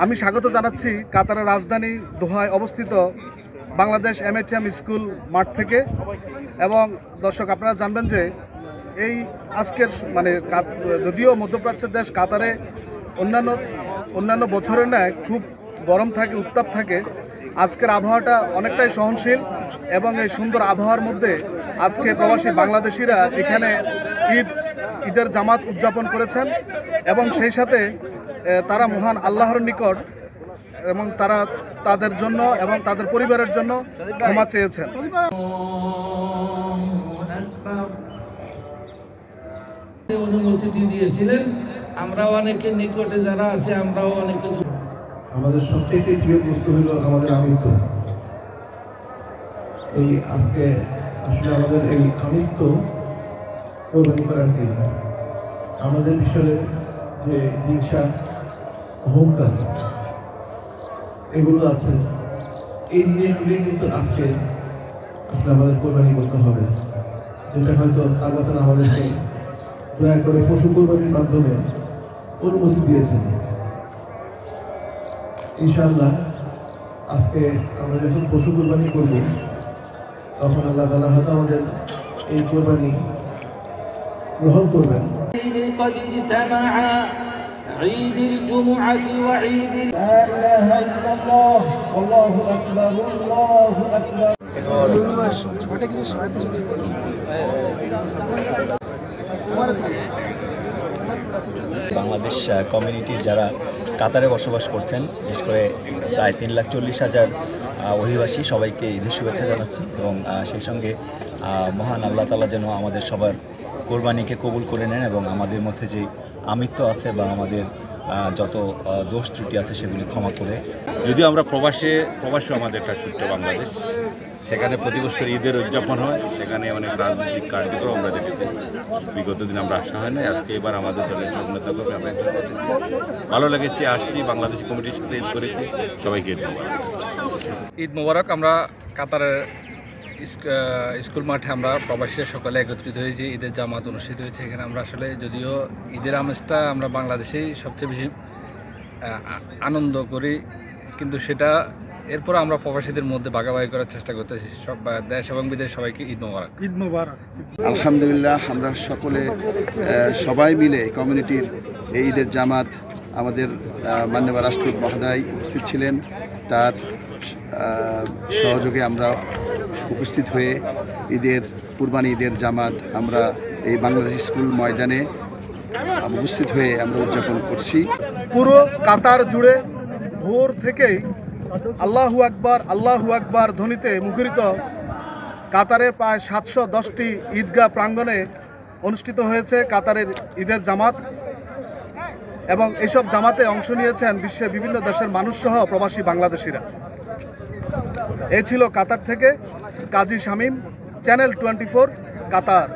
আমি স্বাগত জানাচ্ছি কাতারের রাজধানী দোহায় অবস্থিত বাংলাদেশ এমএচএম স্কুল মাঠ থেকে। এবং দর্শক, আপনারা জানবেন যে এই আজকের যদিও মধ্যপ্রাচ্যের দেশ কাতারে অন্যান্য বছরের ন্যায় খুব গরম থাকে, উত্তাপ থাকে, আজকের আবহাওয়াটা অনেকটাই সহনশীল। এবং এই সুন্দর আবহাওয়ার মধ্যে আজকে প্রবাসী বাংলাদেশিরা এখানে ঈদের জামাত উদযাপন করেছেন এবং সেই সাথে তারা মহান আল্লাহর নিকট এবং তারা তাদের জন্য এবং তাদের পরিবারের জন্য ক্ষমা চেয়েছেন। অনুমতিটি দিয়েছিলেন। আমরা অনেকের নিকটে যারা আছে, আমরাও অনেকে আমাদের সবচেয়ে প্রিয় বস্তু হলো আমাদের আমিত্ব। এই আজকে আসলে আমাদের এই আমিত্ব কোরবানি করার দিন। আমাদের বিষয়ে যে হিংসা, অহংকার এগুলো আছে, এই জিনিসগুলি কিন্তু আজকে আসলে আমাদের কোরবানি করতে হবে, যেটা হয়তো আল্লাহ তাআলা আমাদেরকে দয়া করে পশু কোরবানির মাধ্যমে অনুমতি দিয়েছেন। ইনশাআল্লাহ আজকে আমরা যখন পশু কোরবানি করব, তখন আল্লাহ তাআলা হয়তো আমাদের এই কোরবানি গ্রহণ করবেন। عيد الجمعة وعيد لا إله إلا الله والله أكبر الله أكبر। বাংলাদেশ কমিউনিটির যারা কাতারে বসবাস করছেন, বিশেষ করে প্রায় 3,40,000 অধিবাসী, সবাইকে ঈদের শুভেচ্ছা জানাচ্ছি। এবং সেই সঙ্গে মহান আল্লাহ তাআলা যেন আমাদের সবার কোরবানিকে কবুল করে নেন এবং আমাদের মধ্যে যে আমিত্ব আছে বা আমাদের যত দোষ ত্রুটি আছে সেগুলি ক্ষমা করে। যদিও আমরা প্রবাসী আমাদের একটা ছোট্ট বাংলাদেশ, সেখানে প্রতি বছর ঈদের উদযাপন হয়, সেখানে অনেক রাজনৈতিক কার্যক্রম আমরা দেখেছি। বিগত দিন আমরা আসা হয় না, আজকে এবার আমাদের দলের সব নেতাকর্মী আমরা ভালো লেগেছি, আসছি, বাংলাদেশ কমিটির সাথে ঈদ করেছি। সবাইকে ঈদ মোবারক। ঈদ মোবারক। আমরা কাতারের স্কুল মাঠে আমরা প্রবাসীরা সকলে একত্রিত হয়েছি, ঈদের জামাত অনুষ্ঠিত হয়েছে এখানে। আমরা আসলে যদিও ঈদের আমেজটা আমরা বাংলাদেশেই সবচেয়ে বেশি আনন্দ করি, কিন্তু সেটা এরপর আমরা প্রবাসীদের মধ্যে ভাগাভাগি করার চেষ্টা করতেছি। সব দেশ এবং বিদেশ সবাইকে ঈদ মোবারক। ঈদ মোবারক। আলহামদুলিল্লাহ, আমরা সকলে সবাই মিলে কমিউনিটির এই ঈদের জামাত, আমাদের মাননীয় রাষ্ট্রদূত মহোদয় উপস্থিত ছিলেন, তার সহযোগে আমরা উপস্থিত হয়ে কুরবানি ঈদের জামাত আমরা এই বাংলাদেশ স্কুল ময়দানে উপস্থিত হয়ে আমরা উদযাপন করছি। পুরো কাতার জুড়ে ভোর থেকেই আল্লাহু আকবার আল্লাহু আকবার ধ্বনিতে মুখরিত কাতারের প্রায় 710টি ঈদগাহ প্রাঙ্গণে অনুষ্ঠিত হয়েছে কাতারের ঈদের জামাত। এবং এইসব জামাতে অংশ নিয়েছেন বিশ্বের বিভিন্ন দেশের মানুষসহ প্রবাসী বাংলাদেশিরা। এ ছিল কাতার থেকে কাজী শামীম, চ্যানেল 24 কাতার।